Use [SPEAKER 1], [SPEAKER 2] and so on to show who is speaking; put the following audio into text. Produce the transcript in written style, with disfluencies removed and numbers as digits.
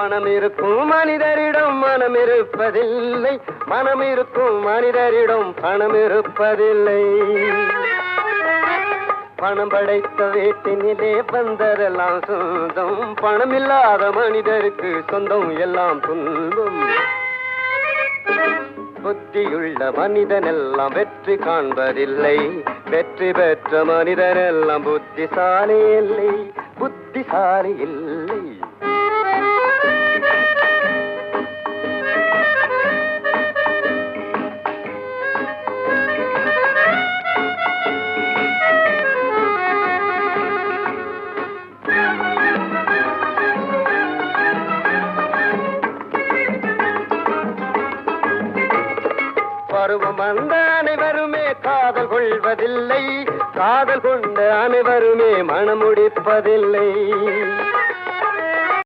[SPEAKER 1] பணம் இருக்கும் மனிதரிடம் மனம் இருப்பதில்லை, மனம் இருக்கும் மனிதரிடம் பணம் இருப்பதில்லை. பணம் படைத்த வீட்டினிலே வந்ததெல்லாம் சொந்தம், பணம் இல்லாத மனிதருக்கு சொந்தம் எல்லாம் துன்பம். புத்தியுள்ள மனிதன் எல்லாம் வெற்றி காண்பதில்லை, வெற்றி பெற்ற மனிதன் எல்லாம் புத்திசாலி இல்லை, புத்திசாலி இல்லை. பருவம் வந்த அனைவருமே காதல் கொள்வதில்லை, காதல் கொண்ட அனைவருமே மனம் முடிப்பதில்லை.